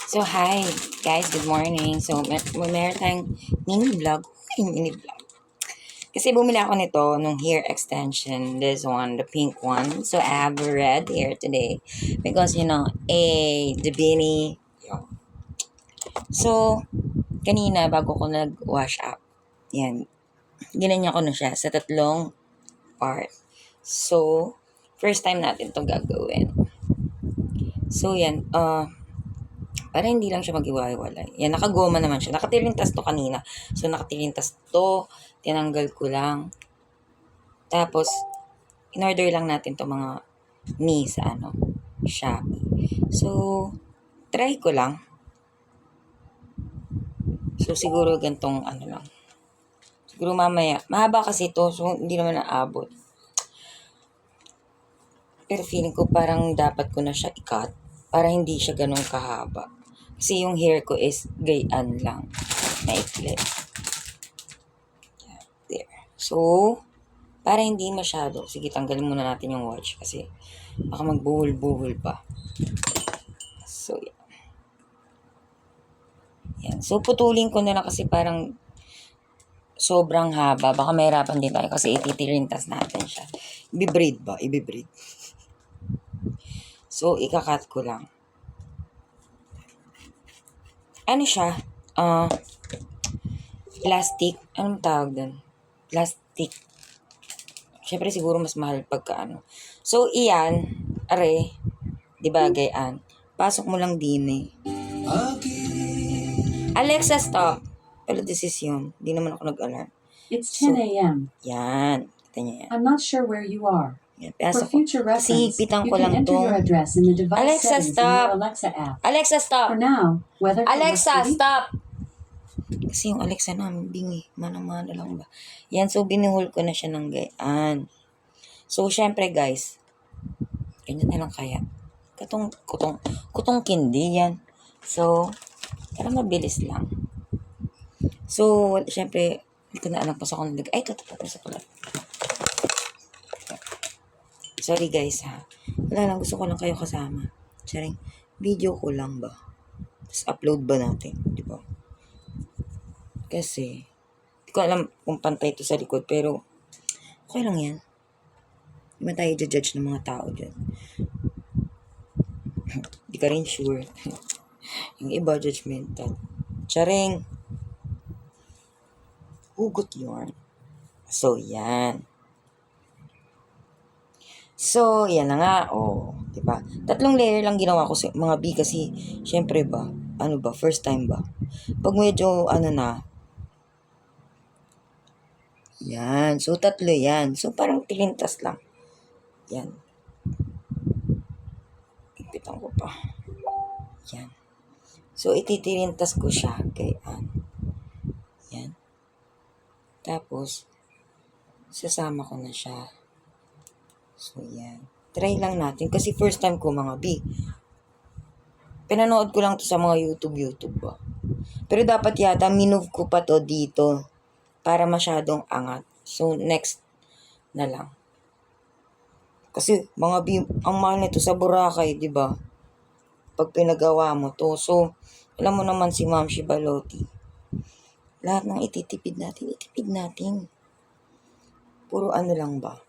So, hi guys, good morning. So, meron tayong mini vlog. Mini vlog. Kasi bumili ako nito nung hair extension. This one, the pink one. So, I have red hair today. Because, the beanie. So, kanina bago ko nag-wash up, yan, ginanya ko na siya sa tatlong part. So, first time natin to gagawin. So, yan, para hindi lang siya mag-iwalay. Yan, nakagoma naman siya. Nakatirintas to kanina. So, nakatirintas to. Tinanggal ko lang. Tapos, in-order lang natin to mga sa Shopee. So, try ko lang. So, siguro gantong lang. Siguro mamaya. Mahaba kasi to. So, hindi naman naabot. Pero feeling ko parang dapat ko na siya i-cut. Para hindi siya ganun kahaba. Kasi yung hair ko is gayaan lang. Maikli. There. So, para hindi masyado. Sige, tanggalin muna natin yung watch kasi baka magbuhol-buhol pa. So, yan. Yan. So, putulin ko na lang kasi parang sobrang haba. Baka mahirapan din tayo kasi ititirintas natin siya. Ibi-braid ba? Ibi-braid. So, ikakat ko lang. Ano siya? Plastic. Anong tawag dun? Plastic. Siyempre siguro mas mahal pagka So, iyan. Are. Diba, gayaan. Pasok mo lang din eh. Alexa, stop. Pero this is yun. Di naman ako nag-alarm. It's 10 a.m. Yan. Kita niya yan. I'm not sure where you are. Yan. For future reference, you pitang ko can lang enter your tong... address in the device Alexa, settings stop. in your Alexa app. Alexa, stop. For now, whether Alexa, stop. Kasi yung Alexa namin, bingi. Mana-mana lang ba? Yan, so binuhol ko na siya ng gayaan. So, syempre guys, ganyan na lang kaya. Kutong kindi yan. So, para mabilis lang. So, syempre, hindi ko na alam pa sa kung ay, sa pala. Sorry guys ha. Wala lang, gusto ko lang kayo kasama. Charing, video ko lang ba? Tapos upload ba natin? Di ba? Kasi, hindi ko alam kung pantay ito sa likod, pero okay lang yan. Hindi man tayo judge ng mga tao dyan. Hindi ka rin sure. Yung iba, judgmental. Charing, hugot yarn. So, yan. So, yan na nga. Diba? 3 layer lang ginawa ko sa mga B kasi, syempre ba, first time ba? Pag medyo, yan. So, 3 yan. So, parang tilintas lang. Yan. Ipitan ko pa. Yan. So, ititilintas ko siya. Gayaan. Yan. Tapos, sasama ko na siya. So, yan. Try lang natin. Kasi first time ko mga B. Pinanood ko lang to sa mga YouTube ba. Pero dapat yata minove ko pa to dito. Para masyadong angat. So, next na lang. Kasi mga B, ang mahal nito sa Boracay, di ba? Pag pinagawa mo to. So, alam mo naman si Ma'am Shibalotti. Lahat ng ititipid natin. Puro lang ba?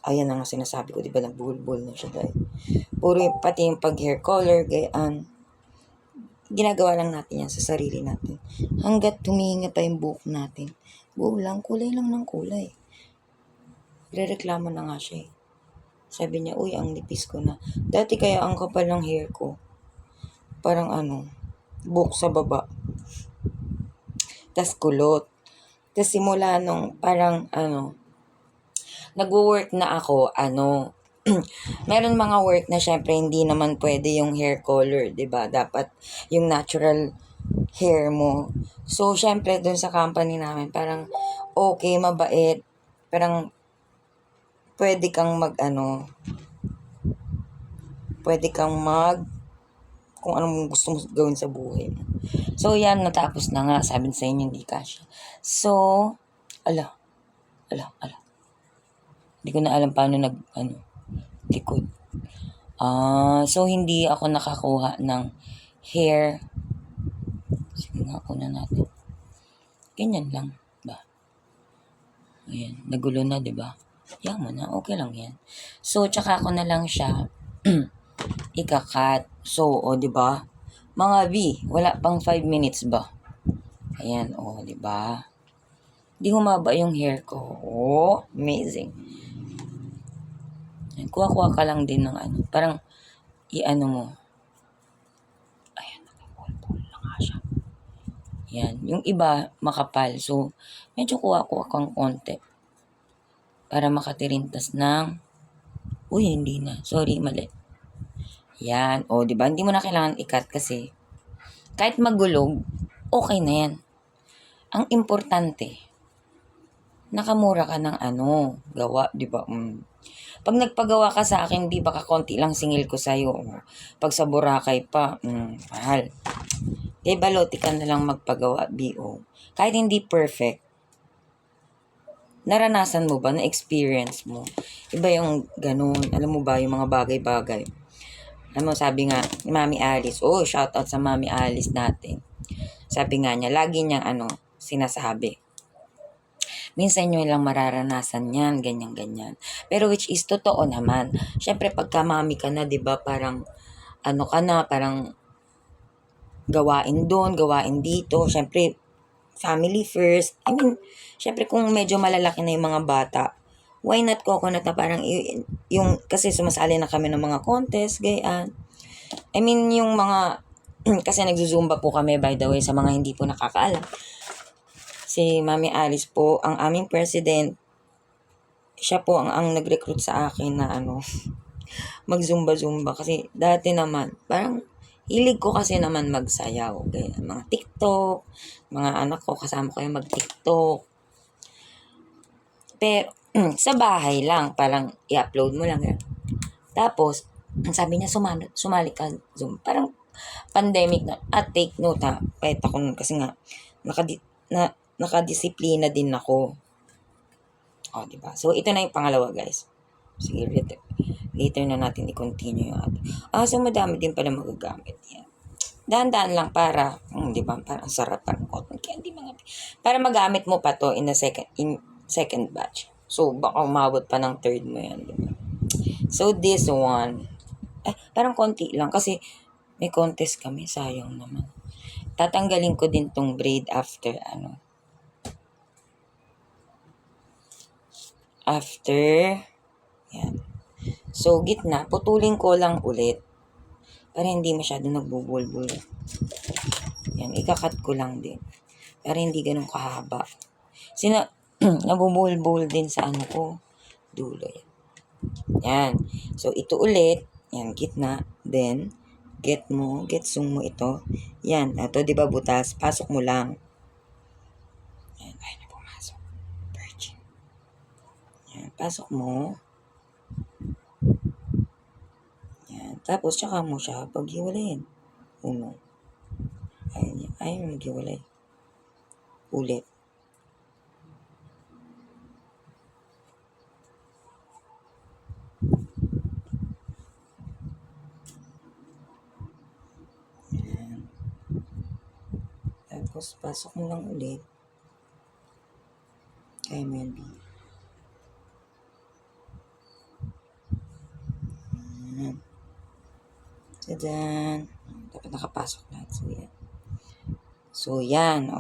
Ayan na nga sinasabi ko, di ba, nagbuhol-buhol na siya dahil. Puro pati yung pag-hair color, gayaan. Ginagawa lang natin yan sa sarili natin. Hanggat humihinga pa yung buhok natin. Buo lang, kulay lang ng kulay. Rereklamo na nga siya eh. Sabi niya, uy, ang nipis ko na. Dati kaya ang kapal ng hair ko. Parang buhok sa baba. Tas kulot. Tas simula nung parang nagwo-work na ako, meron mga work na syempre hindi naman pwede yung hair color, 'di ba? Dapat yung natural hair mo. So syempre dun sa company namin parang okay, mabait. Parang pwede kang kung anong gusto mo gawin sa buhay mo. So yan, natapos na nga. Sabi sa inyo hindi kasya. So, ala. Hindi ko na alam paano likod. So hindi ako nakakuha ng hair Sige nga, kunan natin. Ganyan lang, ba? Ayan, nagulo na, di ba? Yan mo na, okay lang yan. So, tsaka ko na lang siya ikakat. So, o, di ba? Mga B, wala pang 5 minutes ba? Ayan, o, di ba? Di humaba yung hair ko. Oh, amazing. Ayan, kuha-kuha ka lang din ng ano. Parang, i-ano mo. Ayan, nakapul-pul na nga siya. Ayan, yung iba, makapal. So, medyo kuha-kuha kang konti. Para makatirintas ng, uy, hindi na. Sorry, mali. Yan. O, di ba? Hindi mo na kailangan ikat kasi kahit magulog, okay na yan. Ang importante, nakamura ka ng ano, gawa, di ba? Pag nagpagawa ka sa akin, di baka konti lang singil ko sa'yo. Pag sa Boracay pa, mahal. Di baloti ka na lang magpagawa, BO. Kahit hindi perfect, naranasan mo ba, na-experience mo? Iba yung ganun. Alam mo ba, yung mga bagay-bagay. Alam mo, sabi nga ni Mami Alice, oh, shout out sa Mami Alice natin. Sabi nga niya, lagi niyang sinasabi. Minsan nyo lang mararanasan yan, ganyan-ganyan. Pero which is, totoo naman. Siyempre, pagka mami ka na, di ba, parang, ka na, parang, gawain doon, gawain dito. Siyempre, family first. I mean, siyempre, kung medyo malalaki na yung mga bata, why not coconut na parang yung kasi sumasali na kami ng mga contest, gayaan. I mean, yung mga, kasi nagzuzumba po kami, by the way, sa mga hindi po nakakaalam. Si Mami Alice po, ang aming president, siya po ang nag-recruit sa akin na magzumba-zumba. Kasi dati naman, parang hilig ko kasi naman magsayaw. Kaya, mga TikTok, mga anak ko, kasama ko yung mag-TikTok. Pero, sa bahay lang, parang i-upload mo lang yan. Tapos, sabi niya, sumali ka Zoom. Parang pandemic na. At take note ha. Kahit ako kasi nga, nakadisiplina din ako. O, diba? So, ito na yung pangalawa, guys. Sige, later na natin i-continue yung so madami din pala magagamit yan. Dahan-dahan lang para, di ba, parang sarap ang cotton candy mga para magamit mo pa to in second batch. So, baka umabot pa ng third mo yan, di ba? So, this one, parang konti lang kasi may contest kami, sayang naman. Tatanggalin ko din tong braid after, yan. So, gitna, putulin ko lang ulit para hindi masyado nagbubulbul. Yan, ikakat ko lang din. Para hindi ganun kahaba. Nabubulbul din sa dulo. Yan. So, ito ulit. Yan, gitna. Then, getsong mo ito. Yan, ito diba butas? Pasok mo lang. Yan, ay na pumasok. Virgin. Yan, pasok mo. Yan, tapos tsaka mo siya paghiwalayin. Uno. Ayun maghiwalay. Ulit. Yan. Tapos pasok mo lang ulit. Kaya mo yan, B. Yan. Tadaan. Dapat nakapasok lahat. So, yan.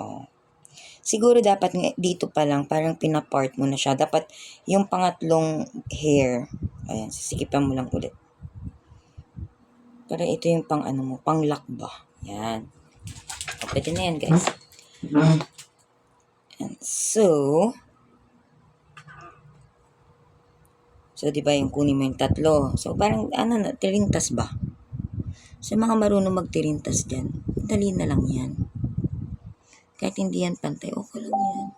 Siguro dapat dito pa lang, parang pinapart mo na siya. Dapat yung pangatlong hair, ayan, sisikipan mo lang ulit. Para ito yung pang pang lock ba. Yan. Pwede na yan, guys. And so, diba yung kunin mo yung tatlo. So, parang, tirintas ba? Sa mga marunong magtirintas dyan, dali na lang yan. Kahit hindi yan pantay, okay lang yan.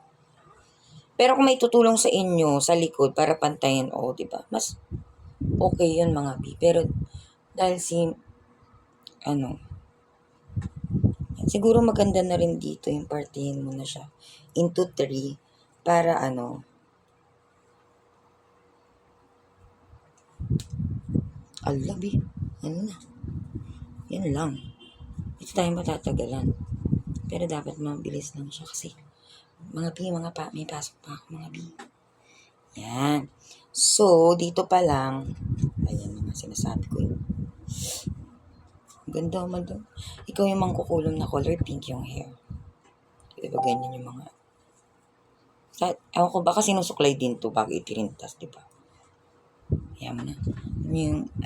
Pero kung may tutulong sa inyo, sa likod, para pantayin, diba? Mas okay yun mga B. Pero, dahil siguro maganda na rin dito yung partihin mo na siya into 3 para alabi, na. Yan lang. Ito tayo matatagalan. Pero dapat mabilis lang siya kasi may pasok pa ako mga B. Yan. So, dito pa lang, ayan mga sinasabi ko yun. Ganda man doon. Ikaw yung mangkukulom na color pink yung hair. Diba ganyan yung mga... Ewan ko baka sinusuklay din to bago ipirintas, diba? Ayan mo na.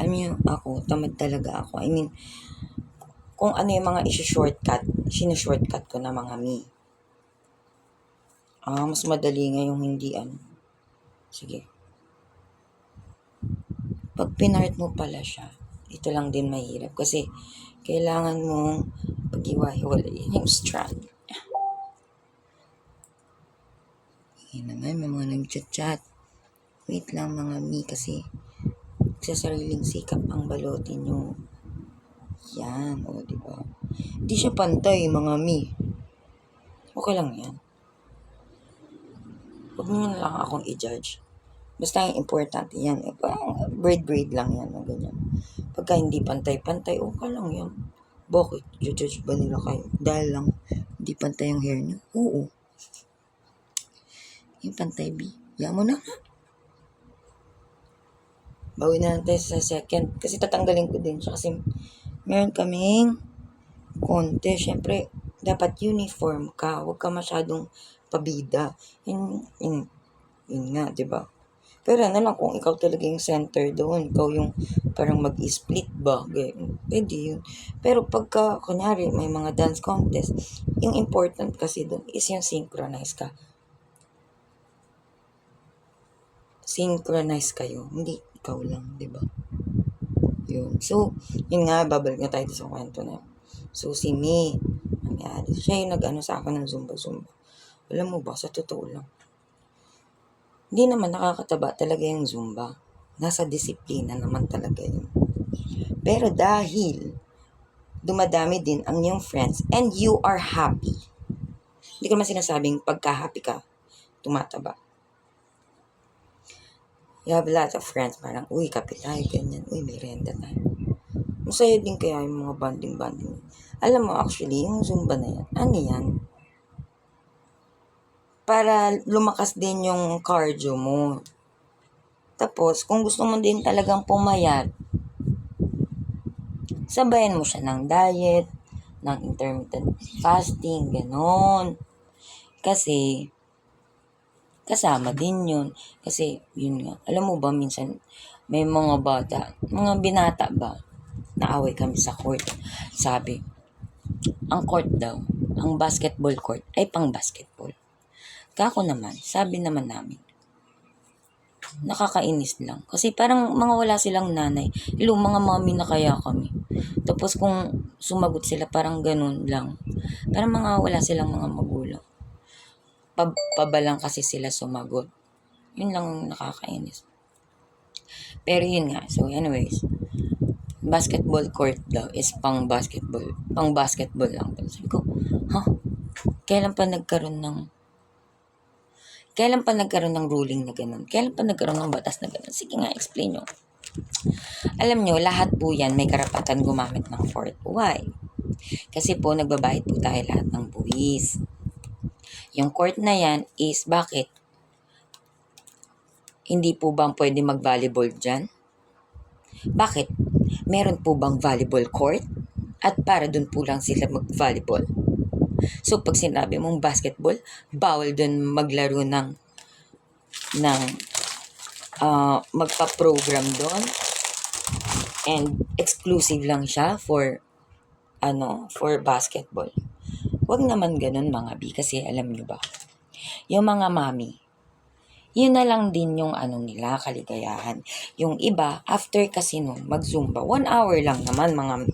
Alam mo yung ako, tamad talaga ako. I mean, kung ano yung mga sinushortcut ko na mga mi. Mas madali nga yung hindi Sige. Pag pinart mo pala siya, ito lang din mahirap kasi kailangan mong pag-iwa-hiwalayin yung strand. Yan naman, may mga nag-chat. Wait lang mga mi kasi sa sariling sikap ang balutin nyo. Yan, diba? Hindi siya pantay mga mi. Okay lang yan. Huwag nyo na lang akong i-judge. Basta yung importante yan. Braid lang yan. O ganyan. Pagka hindi pantay-pantay, okay lang yan. Bakit? Judge ba nila kayo? Dahil lang hindi pantay yung hair nyo? Oo. Yung pantay B. Yan mo na. Bawi na tayo sa second. Kasi tatanggalin ko din siya. Kasi meron kaming konti. Siyempre, dapat uniform ka. Huwag ka masyadong pabida. Yun nga, diba? Pero ano lang, kung ikaw talaga yung center doon, ikaw yung parang mag-split ba, pwede yun. Pero pagka, kunyari, may mga dance contest, yung important kasi doon is yung synchronize ka. Synchronize kayo, hindi ikaw lang, di ba? Yun. So, yun nga, babalik na tayo sa kwento na. So, si May, siya yung nag-ano sa akin ng Zumba. Alam mo ba, sa totoo lang, hindi naman nakakataba talaga yung Zumba. Nasa disiplina naman talaga yun. Pero dahil dumadami din ang iyong friends and you are happy, hindi ko naman sinasabing pagka-happy ka, tumataba. You have lots of friends, parang, uy, kape tayo, ganyan, uy, may renta tayo. Masaya din kaya yung mga banding-banding. Alam mo, actually, yung Zumba na yan, ano yan? Para lumakas din yung cardio mo. Tapos, kung gusto mo din talagang pumayat, sabayan mo siya ng diet, ng intermittent fasting, ganon. Kasi, kasama din yun. Kasi, yun nga, alam mo ba, minsan, may mga mga binata ba, naaway kami sa court. Sabi, ang court daw, ang basketball court ay pang basketball. Kako naman, sabi naman namin, nakakainis lang. Kasi parang mga wala silang nanay. Mga mami na kaya kami. Tapos kung sumagot sila, parang ganun lang. Parang mga wala silang mga magulang. Pabalang kasi sila sumagot. Yun lang nakakainis. Pero yun nga. So anyways, basketball court daw is pang basketball lang. Sabi ko, Kailan pa nagkaroon ng ruling na ganun? Kailan pa nagkaroon ng batas na ganun? Sige nga, explain nyo. Alam nyo, lahat po yan may karapatan gumamit ng court. Why? Kasi po, nagbabayad po tayo lahat ng buwis. Yung court na yan is, bakit? Hindi po bang pwede mag-volleyball dyan? Bakit? Meron po bang volleyball court? At para dun po lang sila mag-volleyball. So, pag sinabi mong basketball, bawal dun maglaro ng magpa-program doon. And exclusive lang siya for basketball. Huwag naman ganun mga B, kasi alam nyo ba, yung mga mami, yun na lang din yung nila, kaligayahan. Yung iba, after kasi nun, mag-zumba, 1 hour lang naman mga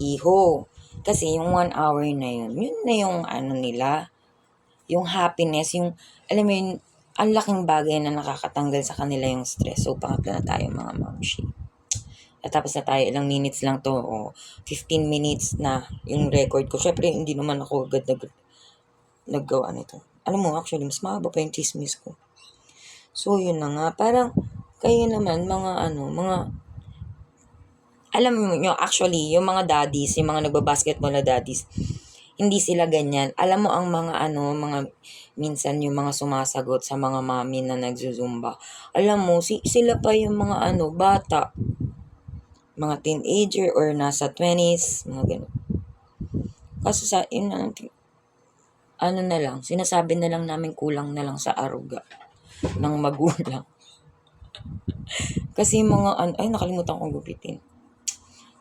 iho. Kasi yung 1 hour na yun na yung nila, yung happiness, yung, alam mo yun, ang laking bagay na nakakatanggal sa kanila yung stress. So, pangatlo na tayo mga mamshi. At tapos na tayo, ilang minutes lang to, 15 minutes na yung record ko. Syempre, hindi naman ako agad naggawa nito. Alam mo, actually, mas mahaba pa yung chismis ko. So, yun na nga. Parang, kayo naman, mga alam nyo, actually, yung mga daddies, yung mga nagbabasketball na daddies, hindi sila ganyan. Alam mo ang minsan yung mga sumasagot sa mga mami na nagzuzumba. Alam mo, sila pa yung mga bata. Mga teenager or nasa 20s, mga ganun. Kaso na lang, sinasabi na lang namin kulang na lang sa aruga ng magulang. Kasi nakalimutan kong gupitin.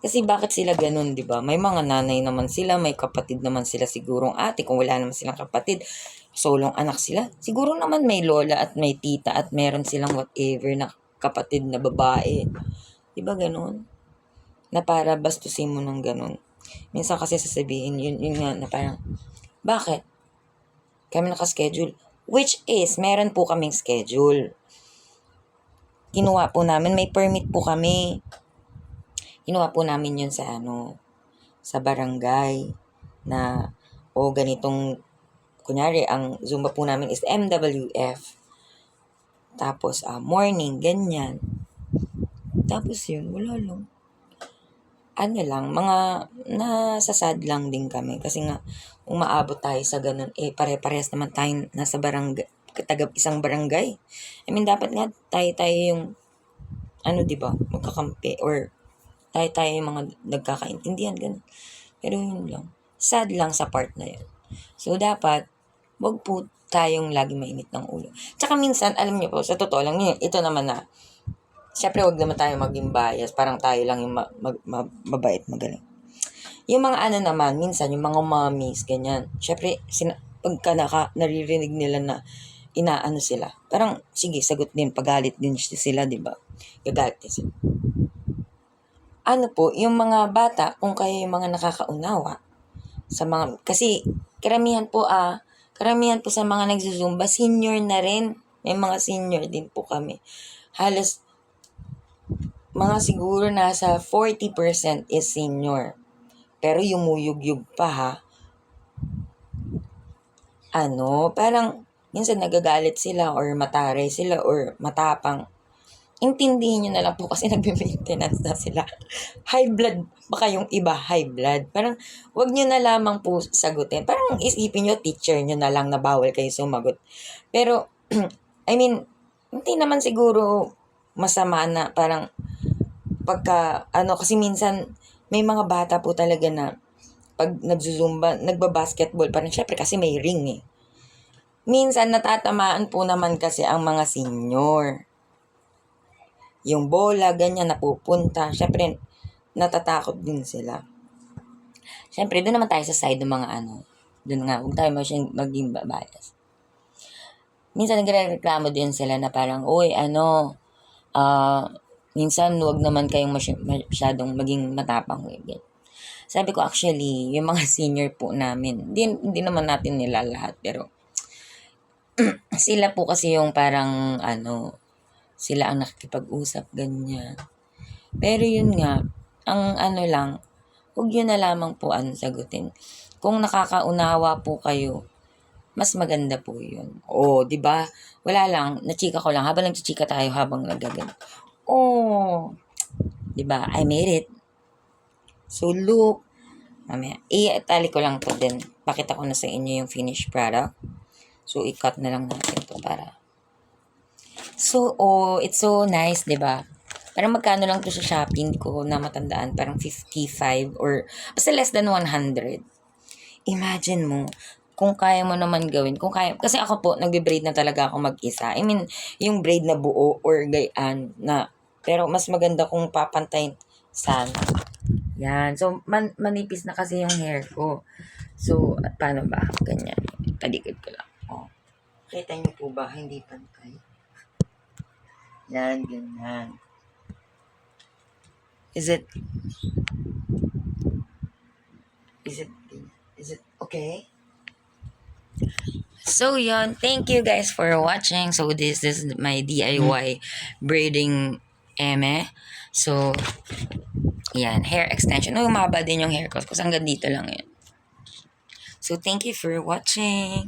Kasi bakit sila ganun, di ba? May mga nanay naman sila, may kapatid naman sila sigurong ate. Kung wala naman silang kapatid, solong anak sila. Siguro naman may lola at may tita at meron silang whatever na kapatid na babae. Di ba ganun? Na para bastusin mo ng ganun. Minsan kasi sasabihin, yun nga na parang, bakit? Kami naka-schedule. Which is, meron po kaming schedule. Kinuha po namin, may permit po kami. Kinuha po namin yun sa barangay na, ganitong, kunyari, ang Zumba po namin is MWF. Tapos, morning, ganyan. Tapos yun, wala lang. Nasasad lang din kami. Kasi nga, umaabot tayo sa ganun, pare-parehas naman tayo nasa barangay, isang barangay. I mean, dapat nga tayo yung, diba, magkakampi, or tayo yung mga nagkakaintindihan, ganun. Pero yun lang. Sad lang sa part na yun. So, dapat, wag po tayong lagi mainit ng ulo. Tsaka minsan, alam niyo po, sa totoo lang, ito naman na, syempre, wag naman tayo maging bias. Parang tayo lang yung mabait, magaling. Yung mga naman, minsan, yung mga mommies, ganyan. Syempre, pagka naririnig nila na inaano sila, parang, sige, sagot din, pagalit din sila, di ba? Gagalit din sila. Yung mga bata, kung kayo yung mga nakakaunawa, kasi, karamihan po sa mga nagzuzumba, senior na rin. May mga senior din po kami. Halos, mga siguro nasa 40% is senior. Pero yumuyug-yug pa ha. Parang minsan nagagalit sila or mataray sila or matapang. Intindihin nyo na lang po kasi nagbe-maintenance na sila. High blood, baka yung iba high blood. Parang wag nyo na lamang po sagutin. Parang isipin nyo, teacher nyo na lang na bawal kayo sumagot. Pero, I mean, hindi naman siguro masama na parang pagka, kasi minsan may mga bata po talaga na pag nagzuzumba, nagbabasketball, parang syempre kasi may ring eh. Minsan natatamaan po naman kasi ang mga senior. Yung bola, ganyan, napupunta. Syempre, natatakot din sila. Syempre, doon naman tayo sa side ng mga doon nga, huwag tayo maging bias. Minsan nagre-reklamo din sila na parang, minsan huwag naman kayong masyadong maging matapang. Sabi ko actually, yung mga senior po namin, hindi naman natin nila lahat, pero sila po kasi yung parang sila ang nakikipag-usap, ganyan. Pero yun nga, ang lang, huwag yun na lamang po sagutin. Kung nakakaunawa po kayo, mas maganda po yun. Di ba? Wala lang, nachika ko lang, habang nagchichika tayo, habang nagagano. Di ba? I made it. So, look, mamaya, itali ko lang to din. Pakita ko na sa inyo yung finished product. So, i-cut na lang natin to para. So, it's so nice, di ba? Parang magkano lang to sa Shopee, hindi ko na matandaan. Parang 55 or basta less than 100. Imagine mo, kung kaya mo naman gawin. Kasi ako po, nagbe-braid na talaga ako mag-isa. I mean, yung braid na buo or gayaan na, pero mas maganda kung papantayin sana. Yan. So, manipis na kasi yung hair ko. So, paano ba? Ganyan. Talikod ko lang. Kita niyo po ba? Hindi pantay. Yan, ganyan. Is it okay? So, yun. Thank you guys for watching. So, this is my DIY braiding eme. So, yan. Hair extension. Umaba din yung hair ko. Kasi hanggang dito lang yun. So, thank you for watching.